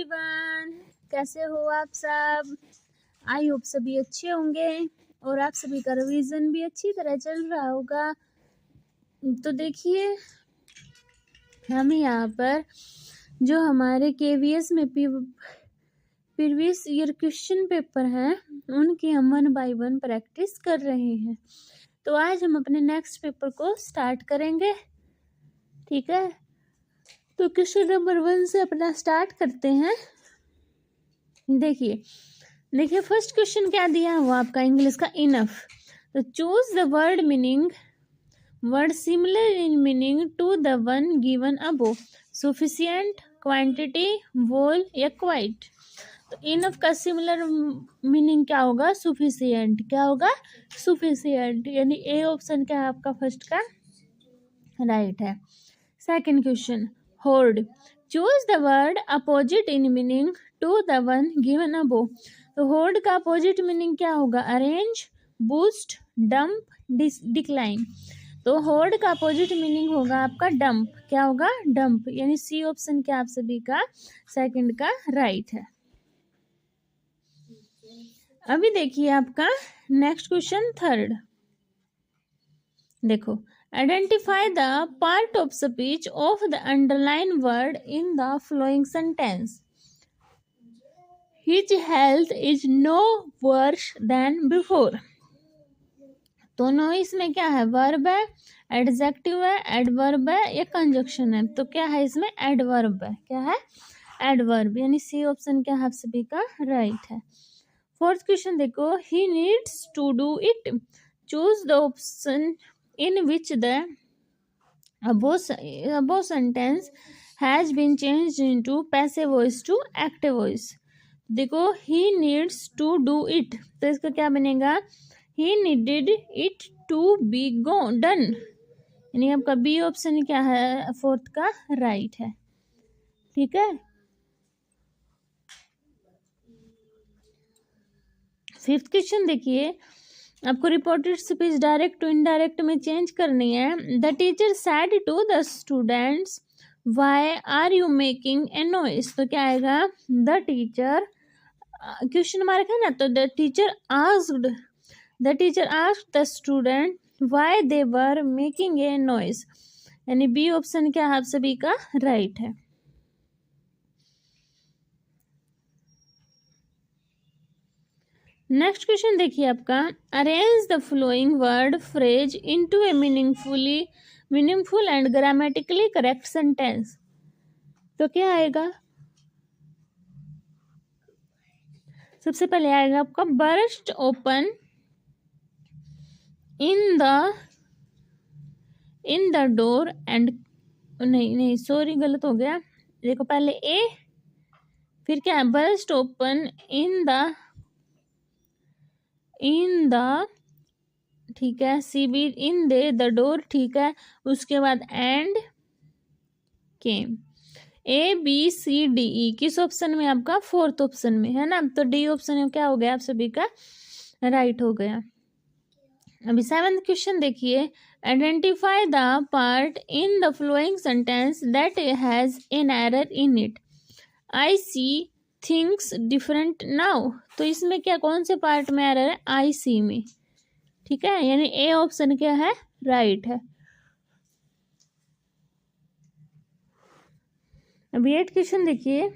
Everyone, कैसे हो आप सब। आई होप सभी अच्छे होंगे और आप सभी का रिवीजन भी अच्छी तरह चल रहा होगा। तो देखिए, हम यहाँ पर जो हमारे केवीएस में प्रीवियस ईयर क्वेश्चन पेपर हैं उनकी हम 1 बाय 1 प्रैक्टिस कर रहे हैं। तो आज हम अपने नेक्स्ट पेपर को स्टार्ट करेंगे, ठीक है। तो क्वेश्चन नंबर 1 से अपना स्टार्ट करते हैं। देखिए फर्स्ट क्वेश्चन क्या दिया हुआ आपका इंग्लिश का, इनफ। तो choose the word meaning, word similar in meaning to the one given above. Sufficient, quantity, whole या क्वाइट। तो इनफ का सिमिलर मीनिंग क्या होगा, सफिशिएंट। क्या होगा, सफिशिएंट, यानी ए ऑप्शन क्या है आपका फर्स्ट का राइट है। Second question, hoard. Choose the word opposite in meaning to the one given above. तो होर्ड का अपोजिट मीनिंग क्या होगा, अरेंज, बूस्ट, डंप, डिक्लाइन। तो होर्ड का अपोजिट मीनिंग होगा आपका डंप। क्या होगा, डंप, यानी सी ऑप्शन क्या आप सभी का सेकंड का राइट है। अभी देखिए आपका नेक्स्ट क्वेश्चन थर्ड। देखो, identify the part of speech of the underline word in the following sentence. His health is no worse than before. तो नो इसमें क्या है, वर्ब है, एडजेक्टिव है, एडवर्ब है या कंजक्शन है। तो क्या है इसमें, एडवर्ब है। क्या है, एडवर्ब, यानी सी ऑप्शन क्या है आप सभी का राइट है। फोर्थ क्वेश्चन देखो, he needs to do it. Choose the option in which the above sentence has been changed into passive voice to active voice। देखो, he needs to do it, तो इसका क्या बनेगा, he needed it to be done, यानी आपका B option क्या है fourth का राइट है, ठीक है। फिफ्थ क्वेश्चन देखिए, आपको reported speech direct to indirect में चेंज करनी है। The teacher said to the students, why are you making a noise. तो क्या आएगा, द टीचर, क्वेश्चन मार्क है ना, तो the teacher asked the student why they were making a noise, यानी बी ऑप्शन क्या है आप सभी का राइट है। नेक्स्ट क्वेश्चन देखिए आपका, arrange the flowing word phrase into A meaningful and grammatically correct sentence. तो क्या आएगा, सबसे पहले आएगा आपका burst open in the door and, नहीं सॉरी गलत हो गया। देखो पहले ए, फिर क्या है, बर्स्ट ओपन इन द, ठीक है, C B in the door, ठीक है। उसके बाद and came, A B C D E किस ऑप्शन में आपका फोर्थ ऑप्शन में है ना, तो डी ऑप्शन में क्या हो गया आप सभी का राइट हो गया। अभी सेवंथ क्वेश्चन देखिए, identify the part in the following sentence that has an error in it. I see things different now. तो इसमें क्या, कौन से पार्ट में एरर है, आई सी में, ठीक है, यानी ए ऑप्शन क्या है राइट है। अभी 8 क्वेश्चन देखिए,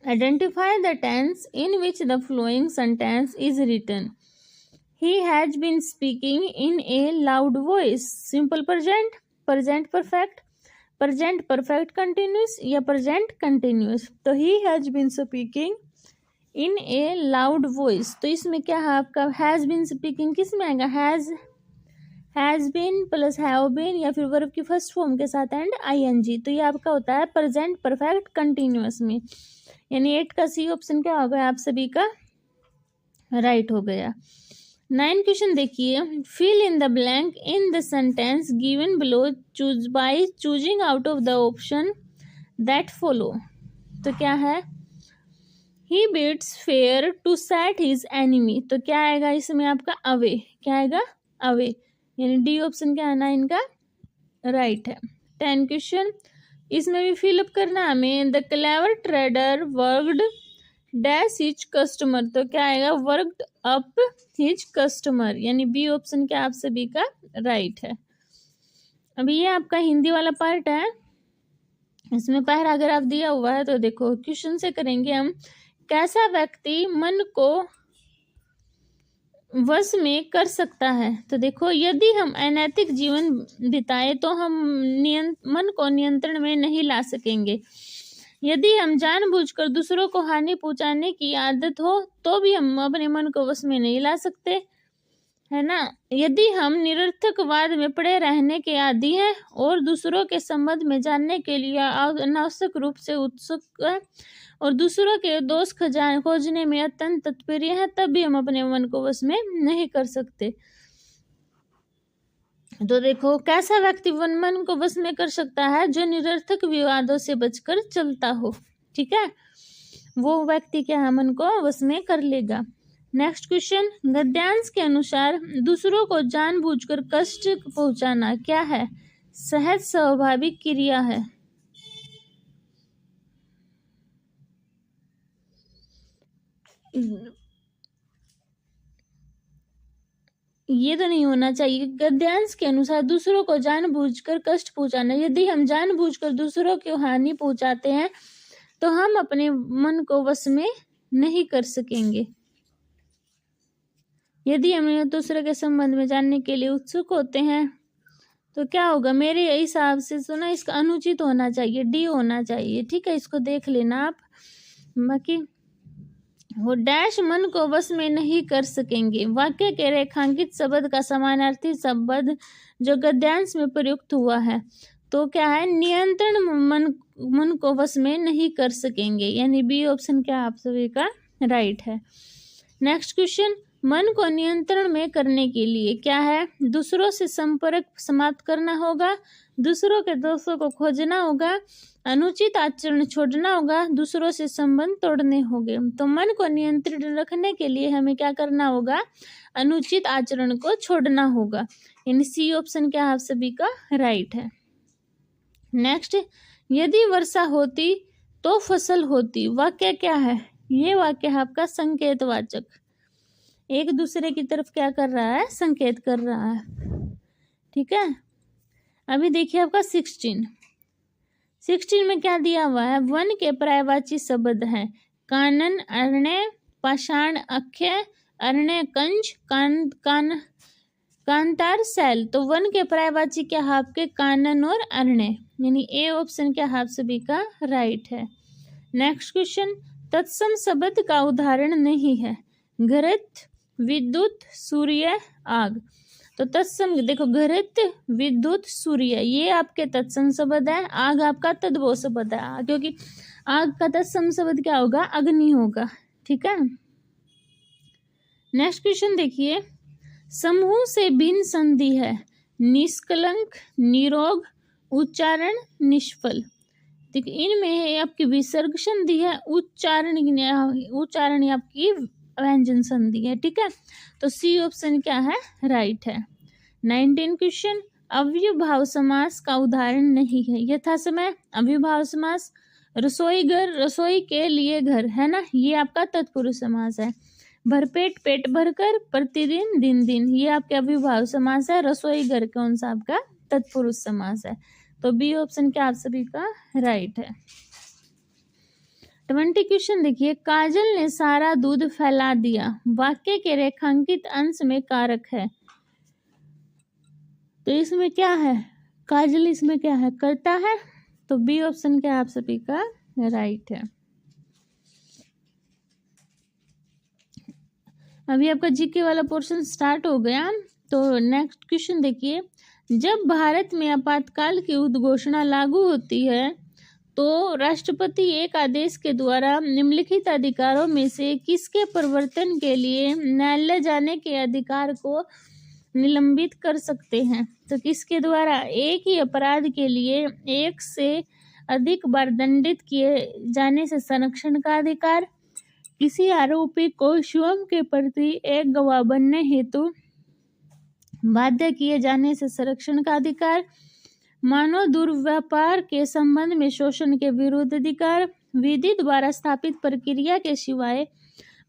identify the tense in which the following sentence is written. He has been speaking in a loud voice. Simple present, present perfect, present perfect continuous या प्रेजेंट कंटिन्यूस। तो he has been speaking in a loud voice. तो इसमें क्या है आपका, has been speaking किस में आएगा, has been plus have been या फिर वर्ब की फर्स्ट फॉर्म के साथ एंड आईएनजी। तो ये आपका होता है प्रेजेंट परफेक्ट कंटिन्यूस में, यानी 8 का सी ऑप्शन क्या हो गया आप सभी का राइट हो गया। 9 क्वेश्चन देखिए, fill in the blank in the sentence given below, choose by choosing out of the option that follow. तो क्या है, he bids fair to set his enemy. तो क्या आएगा इसमें आपका अवे। क्या आएगा, अवे, यानी डी ऑप्शन क्या है ना इनका राइट है। 10 क्वेश्चन, इसमें भी फिलअप करना हमें। The clever trader worked dash his customer, तो क्या आएगा, वर्कड अप हिज कस्टमर, यानी बी ऑप्शन क्या आप सभी का राइट है। अभी ये आपका हिंदी वाला पार्ट है, इसमें पैराग्राफ दिया हुआ है, तो देखो क्वेश्चन से करेंगे हम। कैसा व्यक्ति मन को वश में कर सकता है, तो देखो यदि हम अनैतिक जीवन बिताए तो हम मन को नियंत्रण में नहीं ला सकेंगे। यदि हम जानबूझकर दूसरों को हानि पहुंचाने की आदत हो तो भी हम अपने मन को वश में नहीं ला सकते, है ना। यदि हम निरर्थकवाद में पड़े रहने के आदी हैं और दूसरों के संबंध में जानने के लिए अनावश्यक रूप से उत्सुक है और दूसरों के दोष खोजने में अत्यंत तत्पर्य है, तब भी हम अपने मन को वश में नहीं कर सकते। तो देखो कैसा व्यक्ति मन को वश में कर सकता है, जो निरर्थक विवादों से बचकर चलता हो, ठीक है, वो व्यक्ति क्या है, मन को वश में कर लेगा। नेक्स्ट क्वेश्चन, गद्यांश के अनुसार दूसरों को जानबूझकर कष्ट पहुंचाना क्या है, सहज स्वाभाविक क्रिया है। ये तो नहीं होना चाहिए। गद्यांश के अनुसार दूसरों को जानबूझकर कष्ट पहुंचाना, यदि हम जानबूझकर दूसरों को हानि पहुंचाते हैं तो हम अपने मन को वश में नहीं कर सकेंगे। यदि हम दूसरे के संबंध में जानने के लिए उत्सुक होते हैं तो क्या होगा, मेरे हिसाब से सुना इसका अनुचित होना चाहिए, डी होना चाहिए, ठीक है, इसको देख लेना आप। बाकी वो डैश मन को वश में नहीं कर सकेंगे, वाक्य के रेखांकित शब्द का समानार्थी शब्द जो गद्यांश में प्रयुक्त हुआ है, तो क्या है, नियंत्रण मन को वश में नहीं कर सकेंगे, यानी बी ऑप्शन क्या आप सभी का राइट है। नेक्स्ट क्वेश्चन, मन को नियंत्रण में करने के लिए क्या है, दूसरों से संपर्क समाप्त करना होगा, दूसरों के दोषों को खोजना होगा, अनुचित आचरण छोड़ना होगा, दूसरों से संबंध तोड़ने होंगे। तो मन को नियंत्रित रखने के लिए हमें क्या करना होगा, अनुचित आचरण को छोड़ना होगा, यानी सी ऑप्शन क्या आप सभी का राइट है। नेक्स्ट, यदि वर्षा होती तो फसल होती, वाक्य क्या है, ये वाक्य है आपका संकेतवाचक, एक दूसरे की तरफ क्या कर रहा है, संकेत कर रहा है, ठीक है। अभी देखिए आपका 16 में क्या दिया हुआ है, वन के पर्यायवाची शब्द हैं, कानन, अरण्य, पाषाण, अक्षय, अरण्य, कंज, कांतार, शैल। तो वन के पर्यायवाची क्या है आपके, कानन और अरण्य, यानी ए ऑप्शन क्या है आप सभी का राइट है। नेक्स्ट क्वेश्चन, तत्सम शब्द का उदाहरण नहीं है, घृत, विद्युत, सूर्य, आग। तो तत्सम देखो, घृत, विद्युत, सूर्य ये आपके तत्सम शब्द है, आग आपका तद्भव शब्द है, क्योंकि आग का तत्सम शब्द क्या होगा, अग्नि होगा, ठीक है। नेक्स्ट क्वेश्चन देखिए, समूह से भिन्न संधि है, निष्कलंक, निरोग, उच्चारण, निष्फल। देखिए इनमें है आपकी विसर्ग संधि है, उच्चारण आपकी व्यंजन संधि है, ठीक है। तो सी ऑप्शन क्या है राइट है। 19 क्वेश्चन, अव्ययभाव समास का उदाहरण नहीं है, यथा समय, अव्ययभाव समास, रसोई घर, रसोई के लिए घर, है ना, ये आपका तत्पुरुष समास है। भरपेट, पेट भरकर, प्रतिदिन, दिन दिन, ये आपके अव्ययभाव समास है। रसोई घर कौन सा आपका तत्पुरुष समास है, तो बी ऑप्शन क्या आप सभी का राइट है। 20 क्वेश्चन देखिए, काजल ने सारा दूध फैला दिया, वाक्य के रेखांकित अंश में कारक है, तो इसमें क्या है, काजल इसमें क्या है, करता है, तो बी ऑप्शन क्या आप सभी का राइट है। अभी आपका जीके वाला पोर्शन स्टार्ट हो गया, तो नेक्स्ट क्वेश्चन देखिए, जब भारत में आपातकाल की उद्घोषणा लागू होती है तो राष्ट्रपति एक आदेश के द्वारा निम्नलिखित अधिकारों में से किसके प्रवर्तन के लिए न्यायालय जाने के अधिकार को निलंबित कर सकते हैं, तो किसके द्वारा, एक ही अपराध के लिए एक से अधिक बार दंडित किए जाने से संरक्षण का अधिकार, किसी आरोपी को स्वयं के प्रति एक गवाह बनने हेतु बाध्य किए जाने से संरक्षण का अधिकार, मानव दुर्व्यापार के संबंध में शोषण के विरुद्ध अधिकार, विधि द्वारा स्थापित प्रक्रिया के सिवाय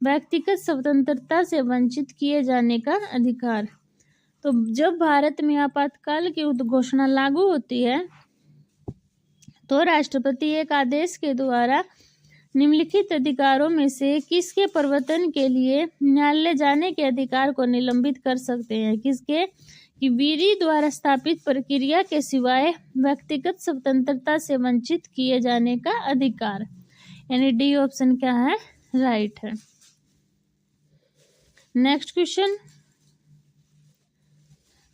व्यक्तिगत स्वतंत्रता से वंचित किए जाने का अधिकार। तो जब भारत में आपातकाल की उद्घोषणा लागू होती है तो राष्ट्रपति एक आदेश के द्वारा निम्नलिखित अधिकारों में से किसके प्रवर्तन के लिए न्यायालय जाने के अधिकार को निलंबित कर सकते हैं? किसके? कि विधि द्वारा स्थापित प्रक्रिया के सिवाय व्यक्तिगत स्वतंत्रता से वंचित किए जाने का अधिकार। यानी डी ऑप्शन क्या है? राइट है। नेक्स्ट क्वेश्चन,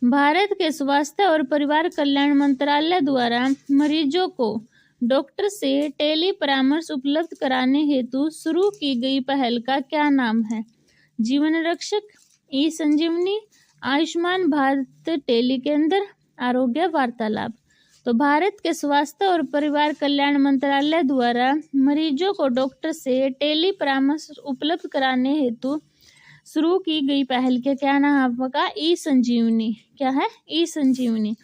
भारत के स्वास्थ्य और परिवार कल्याण मंत्रालय द्वारा मरीजों को डॉक्टर से टेली परामर्श उपलब्ध कराने हेतु शुरू की गई पहल का क्या नाम है? जीवन रक्षक, ई संजीवनी, आयुष्मान भारत टेली केंद्र, आरोग्य वार्तालाप। तो भारत के स्वास्थ्य और परिवार कल्याण मंत्रालय द्वारा मरीजों को डॉक्टर से टेली परामर्श उपलब्ध कराने हेतु शुरू की गई पहल के क्या नाम आपका? ई संजीवनी। क्या है? ई संजीवनी।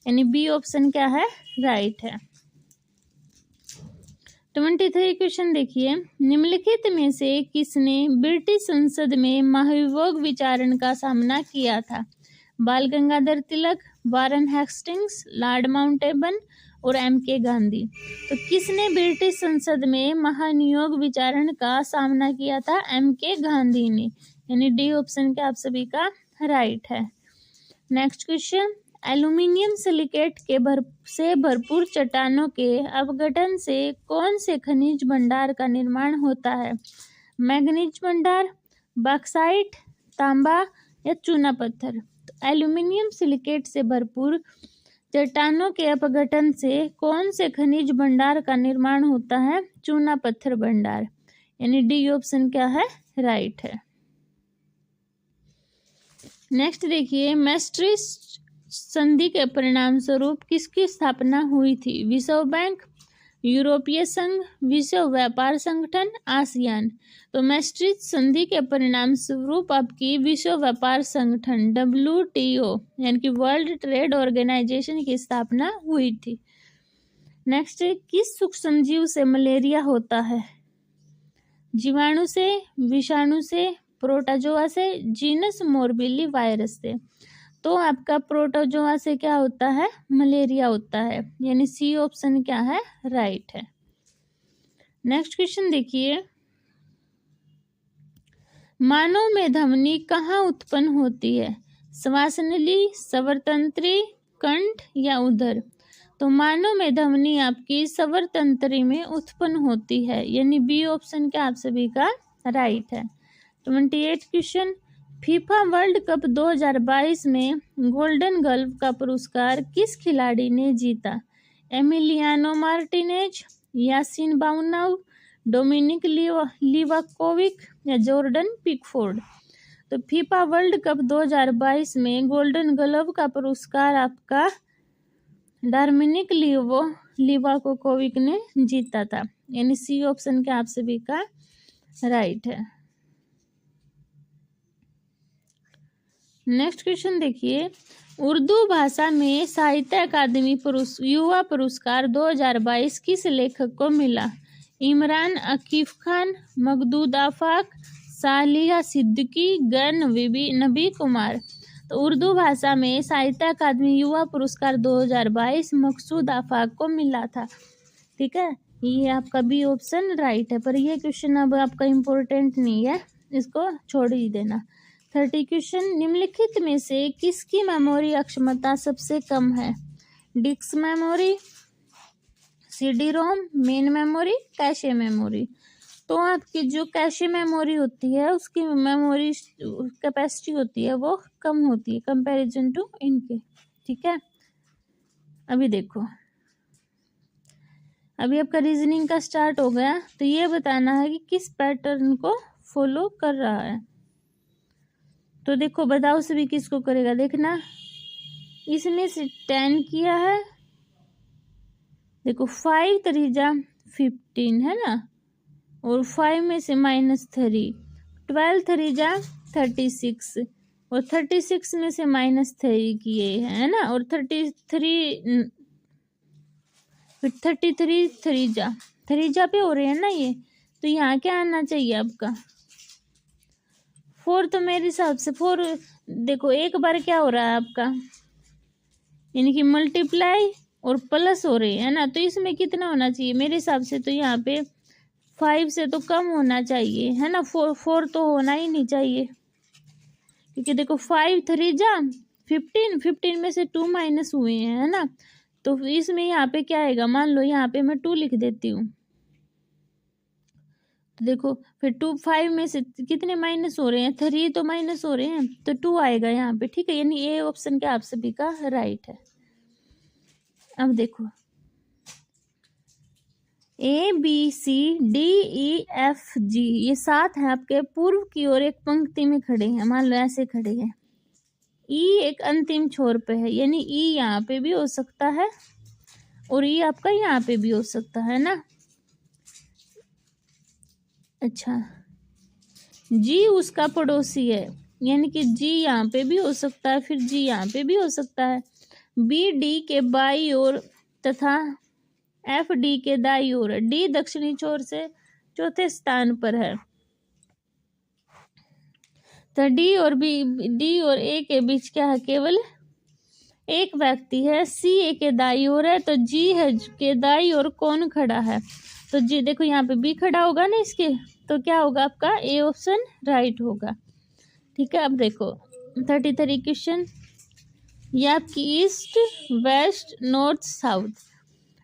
यानी बी ऑप्शन क्या है? राइट है। 23 क्वेश्चन देखिए, निम्नलिखित में से किसने ब्रिटिश संसद में महाभियोग विचारण का सामना किया था? बाल Gangadhar Tilak, Warren Hastings, Lord Mountbatten और एम.के. गांधी। तो किसने ब्रिटिश संसद में महाभियोग विचारण का सामना किया था? एम.के. गांधी ने। यानी डी ऑप्शन क्या आप सभी का राइट है। नेक्स्ट क्वेश्चन, एल्यूमिनियम सिलिकेट के से भरपूर चट्टानों के अपघटन से कौन से खनिज भंडार का निर्माण होता है? मैग्नीज भंडार, बॉक्साइट, तांबा या चूना पत्थर। तो एल्यूमिनियम सिलिकेट से भरपूर चट्टानों के अपघटन से कौन से खनिज भंडार का निर्माण होता है? चूना पत्थर भंडार। यानी डी ऑप्शन क्या है? राइट है। नेक्स्ट देखिए, मैस्ट्रिक्ट संधि के परिणाम स्वरूप किसकी स्थापना हुई थी? विश्व बैंक, यूरोपीय संघ, विश्व व्यापार संगठन, आसियान। तो मैस्ट्रिक्ट संधि के परिणाम स्वरूप आपकी विश्व व्यापार संगठन WTO यानी कि वर्ल्ड ट्रेड ऑर्गेनाइजेशन की स्थापना हुई थी। नेक्स्ट, किस सूक्ष्म जीव से मलेरिया होता है? जीवाणु से, विषाणु से, प्रोटोजोआ से, जीनस मोरबिली वायरस से। तो आपका प्रोटोजोआ से क्या होता है? मलेरिया होता है। यानी सी ऑप्शन क्या है? राइट है। नेक्स्ट क्वेश्चन देखिए, मानव में धमनी कहाँ उत्पन्न होती है? श्वासनली, स्वर-तंत्री, कंठ या उदर। तो मानव में धमनी आपकी स्वर-तंत्री में उत्पन्न होती है। यानी बी ऑप्शन क्या आप सभी का राइट है। 28 क्वेश्चन, फीफा वर्ल्ड कप 2022 में गोल्डन ग्लव का पुरस्कार किस खिलाड़ी ने जीता? एमिलियानो मार्टिनेज, यासिन बाउनव, डोमिनिक लिवाकोविक या जॉर्डन पिकफोर्ड। तो फीफा वर्ल्ड कप 2022 में गोल्डन ग्लव का पुरस्कार आपका डोमिनिक लिवाकोविक ने जीता था। यानी सी ऑप्शन क्या आप सभी का राइट है। नेक्स्ट क्वेश्चन देखिए, उर्दू भाषा में साहित्य अकादमी युवा पुरस्कार 2022 किस लेखक को मिला? इमरान अकीफ खान, मखदूद आफाक, सालिहा सिद्दीकी, गन नबी कुमार। तो उर्दू भाषा में साहित्य अकादमी युवा पुरस्कार 2022 मकसूद आफाक को मिला था। ठीक है, ये आपका बी ऑप्शन राइट है। पर ये क्वेश्चन अब आपका इम्पोर्टेंट नहीं है, इसको छोड़ ही देना। 30 क्वेश्चन, निम्नलिखित में से किसकी मेमोरी अक्षमता सबसे कम है? डिस्क मेमोरी, CD रोम, मेन मेमोरी, कैशे मेमोरी। तो आपकी जो कैशे मेमोरी होती है उसकी मेमोरी कैपेसिटी होती है वो कम होती है कंपैरिजन टू इनके। ठीक है, अभी देखो, अभी आपका रीजनिंग का स्टार्ट हो गया। तो ये बताना है कि किस पैटर्न को फॉलो कर रहा है। तो देखो, बताओ सभी किसको करेगा? देखना, इसमें से 10 किया है। देखो 5 3 15 है ना, और 5 में से -3, 12 3 36 और 36 में से -3 किए है ना, और 33 फिर 33 थ्री जा पे हो रहे हैं ना ये, तो यहाँ क्या आना चाहिए आपका 4। तो मेरे हिसाब से 4 देखो एक बार क्या हो रहा है आपका, यानी कि मल्टीप्लाई और प्लस हो रहे हैं ना, तो इसमें कितना होना चाहिए मेरे हिसाब से, तो यहाँ पे 5 से तो कम होना चाहिए है ना, 4 तो होना ही नहीं चाहिए, क्योंकि देखो 5 3 जा 15 में से 2 माइनस हुए हैं है ना, तो इसमें यहाँ पे क्या आएगा, मान लो यहाँ पे मैं 2 लिख देती हूँ, तो देखो फिर 2 5 में से कितने माइनस हो रहे हैं, 3 तो माइनस हो रहे हैं, तो 2 आएगा यहाँ पे, ठीक है, यानी ए ऑप्शन क्या आप सभी का राइट है। अब देखो ABCDEFG ये 7 हैं आपके, पूर्व की ओर एक पंक्ति में खड़े हैं, मान लो ऐसे खड़े हैं, ई एक अंतिम छोर पे है, यानी ई यहाँ पे भी हो सकता है और ई आपका यहाँ पे भी हो सकता है ना। अच्छा, जी उसका पड़ोसी है, यानी कि जी यहाँ पे भी हो सकता है, फिर जी यहाँ पे भी हो सकता है, बी डी के बाई ओर तथा एफ डी के दाई ओर, डी दक्षिणी छोर से चौथे स्थान पर है, तो डी और ए के बीच क्या है, केवल एक व्यक्ति है, सी ए के दाई ओर है, तो जी है के दाई ओर कौन खड़ा है, तो जी देखो यहाँ पे बी खड़ा होगा ना इसके, तो क्या होगा आपका ए ऑप्शन राइट होगा। ठीक है, अब देखो 33 क्वेश्चन, ये आपकी ईस्ट वेस्ट नॉर्थ साउथ,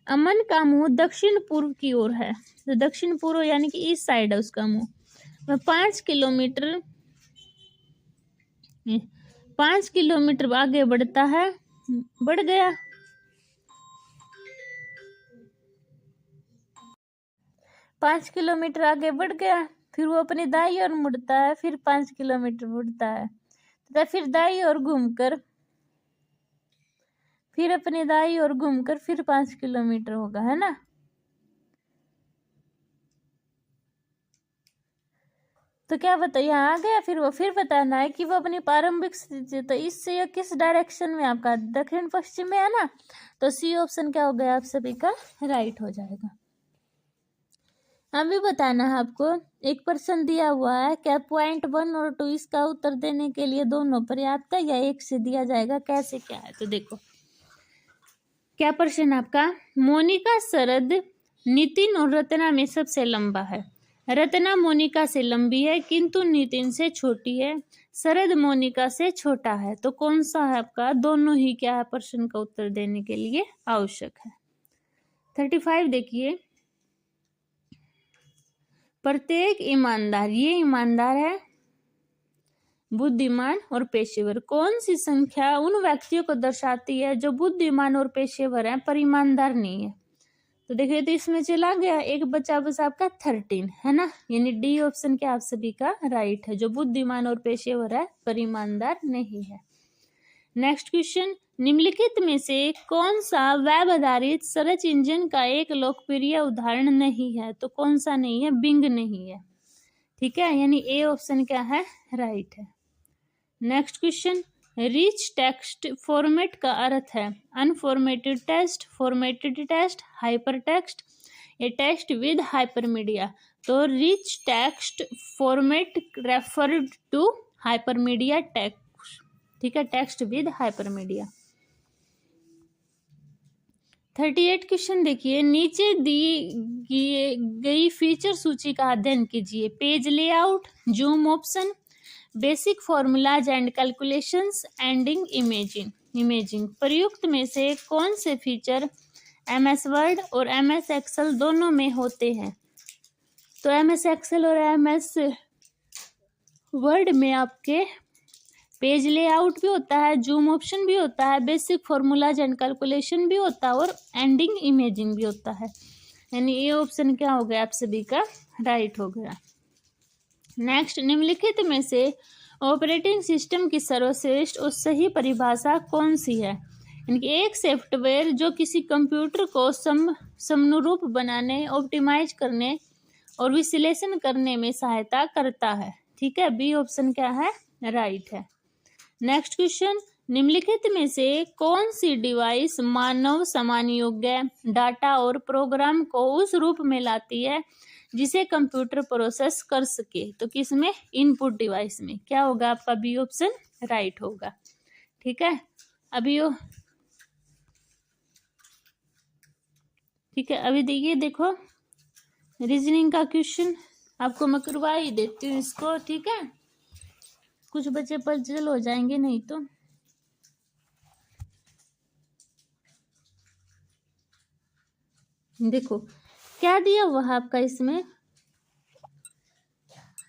अमन का मुंह दक्षिण पूर्व की ओर है, तो दक्षिण पूर्व यानी कि ईस्ट साइड है उसका मुंह, वह 5 किलोमीटर आगे बढ़ता है, बढ़ गया, 5 किलोमीटर आगे बढ़ गया, फिर वो अपनी दाई ओर मुड़ता है, फिर 5 किलोमीटर मुड़ता है, तथा फिर दाई ओर घूमकर, फिर अपनी दाई ओर घूमकर फिर 5 किलोमीटर होगा है ना। तो क्या बताइए, यहाँ आ गया, फिर वो फिर बताना है कि वो अपनी प्रारंभिक स्थिति, तो इससे ये किस डायरेक्शन में आपका दक्षिण पश्चिम में है ना, तो सी ऑप्शन क्या हो गया आप सभी का राइट हो जाएगा। अभी बताना है आपको, एक प्रश्न दिया हुआ है, क्या पॉइंट 1 और 2 इसका उत्तर देने के लिए दोनों पर्याप्त है या एक से दिया जाएगा, कैसे क्या है, तो देखो क्या प्रश्न आपका, मोनिका शरद नितिन और रत्ना में सबसे लंबा है, रत्ना मोनिका से लंबी है किंतु नितिन से छोटी है, शरद मोनिका से छोटा है, तो कौन सा है आपका, दोनों ही क्या है प्रश्न का उत्तर देने के लिए आवश्यक है। 35 देखिए, प्रत्येक ईमानदार, ये ईमानदार है, बुद्धिमान और पेशेवर, कौन सी संख्या उन व्यक्तियों को दर्शाती है जो बुद्धिमान और पेशेवर हैं पर ईमानदार नहीं है, तो देखिए तो इसमें चला गया एक बचा बस आपका 13 है ना, यानी डी ऑप्शन क्या आप सभी का राइट है, जो बुद्धिमान और पेशेवर है पर ईमानदार नहीं है। नेक्स्ट क्वेश्चन, निम्नलिखित में से कौन सा वेब आधारित सर्च इंजन का एक लोकप्रिय उदाहरण नहीं है, तो कौन सा नहीं है, बिंग नहीं है, ठीक है, यानी ए ऑप्शन क्या है राइट है। Next question, rich text format का अर्थ है unformatted text, formatted text, hypertext, ये टेक्स्ट विद हाइपरमीडिया, तो rich text format referred to hypermedia text, ठीक है, टेक्स्ट विद हाइपरमीडिया। 38 क्वेश्चन देखिए, नीचे दी गई फीचर सूची का अध्ययन कीजिए, page layout, zoom option, basic formulas and calculations, ending imaging, प्रयुक्त में से कौन से फीचर MS वर्ड और MS एक्सेल दोनों में होते हैं, तो MS एक्सेल और MS वर्ड में आपके पेज लेआउट भी होता है, जूम ऑप्शन भी होता है, बेसिक फॉर्मूलाज एंड कैलकुलेशन भी होता है और एंडिंग इमेजिंग भी होता है, यानी ये ऑप्शन क्या हो गया आप सभी का राइट हो गया। नेक्स्ट, निम्नलिखित में से ऑपरेटिंग सिस्टम की सर्वश्रेष्ठ और सही परिभाषा कौन सी है, यानी कि एक सॉफ्टवेयर जो किसी कंप्यूटर को समनुरूप बनाने, ऑप्टिमाइज करने और विश्लेषण करने में सहायता करता है, ठीक है, बी ऑप्शन क्या है राइट है। नेक्स्ट क्वेश्चन, निम्नलिखित में से कौन सी डिवाइस मानव समान योग्य डाटा और प्रोग्राम को उस रूप में लाती है जिसे कंप्यूटर प्रोसेस कर सके? तो किसमें? इनपुट डिवाइस में। क्या होगा आपका? बी ऑप्शन राइट होगा। ठीक है, अभी ठीक है, अभी देखिए, देखो रीजनिंग का क्वेश्चन आपको मैं करवा ही देती हूँ इसको। ठीक है, कुछ बच्चे पजल हो जाएंगे नहीं तो। देखो क्या दिया हुआ है आपका इसमें,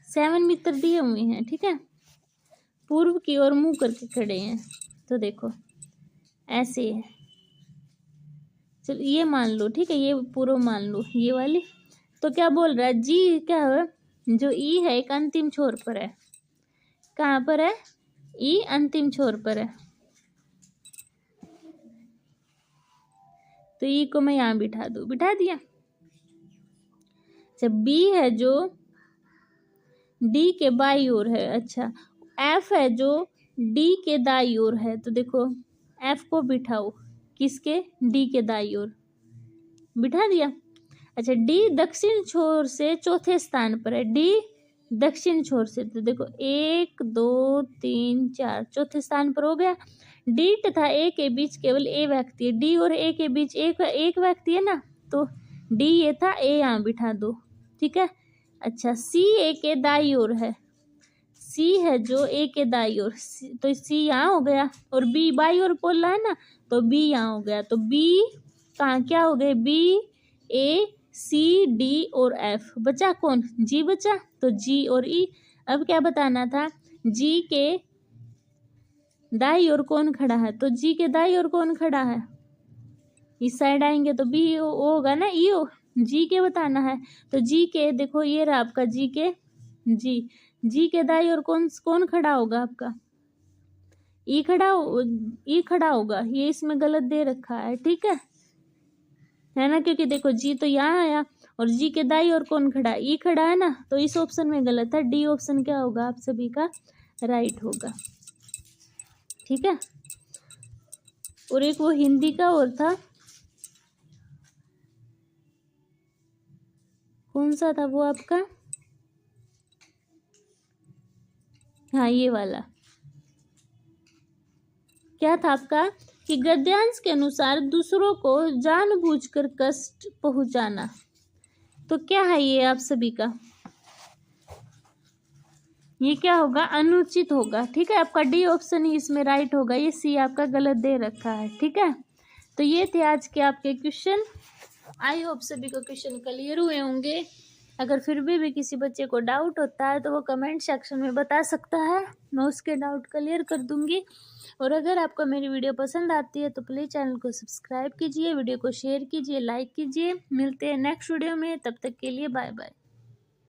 7 मित्र दिए हुए हैं। ठीक है, पूर्व की ओर मुंह करके खड़े हैं। तो देखो ऐसे है, चलो ये मान लो। ठीक है, ये पूर्व मान लो, ये वाली। तो क्या बोल रहा है जी? क्या है? जो ई है एक अंतिम छोर पर है। कहाँ पर है? ई अंतिम छोर पर है। तो ई को मैं यहाँ बिठा दूं, बिठा दिया। अच्छा, बी है जो डी के बाई ओर है। अच्छा, एफ है जो डी के दाई ओर है। तो देखो एफ को बिठाओ किसके? डी के दाई ओर, बिठा दिया। अच्छा, डी दक्षिण छोर से चौथे स्थान पर है। डी दक्षिण छोर से, तो देखो 1 2 3 4 चौथे स्थान पर हो गया। डी तथा ए के बीच केवल ए व्यक्ति है। डी और ए के बीच एक व्यक्ति है ना, तो डी ये था, ए यहाँ बिठा दो। ठीक है। अच्छा, सी ए के दाई ओर है। सी है जो ए के दाई ओर, तो सी यहाँ हो गया। और बी बाई ओर बोल रहा है ना, तो बी यहाँ हो गया। तो बी कहाँ क्या हो गए? बी ए सी डी और एफ। बचा कौन? जी बचा। तो जी और ई। अब क्या बताना था? जी के दाई ओर कौन खड़ा है? तो जी के दाई ओर कौन खड़ा है? इस साइड आएंगे तो बी होगा ना, ई हो। जी के बताना है। तो जी के देखो ये रहा आपका जी के, जी के दाई ओर कौन खड़ा होगा आपका? ई खड़ा होगा। ये इसमें गलत दे रखा है। ठीक है ना, क्योंकि देखो जी तो यहाँ आया और जी के दाई और कौन खड़ा? ई खड़ा है ना, तो इस ऑप्शन में गलत है। डी ऑप्शन क्या होगा आप सभी का? राइट होगा। ठीक है, और एक वो हिंदी का और था, कौन सा था वो आपका? हाँ, ये वाला क्या था आपका? कि गद्यांश के अनुसार दूसरों को जानबूझकर कष्ट पहुंचाना। तो क्या है ये आप सभी का? ये क्या होगा? अनुचित होगा। ठीक है, आपका डी ऑप्शन ही इसमें राइट होगा। ये सी आपका गलत दे रखा है। ठीक है, तो ये थे आज के आपके क्वेश्चन। आई होप सभी को क्वेश्चन क्लियर हुए होंगे। अगर फिर भी किसी बच्चे को डाउट होता है तो वो कमेंट सेक्शन में बता सकता है, मैं उसके डाउट क्लियर कर दूंगी। और अगर आपको मेरी वीडियो पसंद आती है तो प्लीज़ चैनल को सब्सक्राइब कीजिए, वीडियो को शेयर कीजिए, लाइक कीजिए। मिलते हैं नेक्स्ट वीडियो में, तब तक के लिए बाय बाय।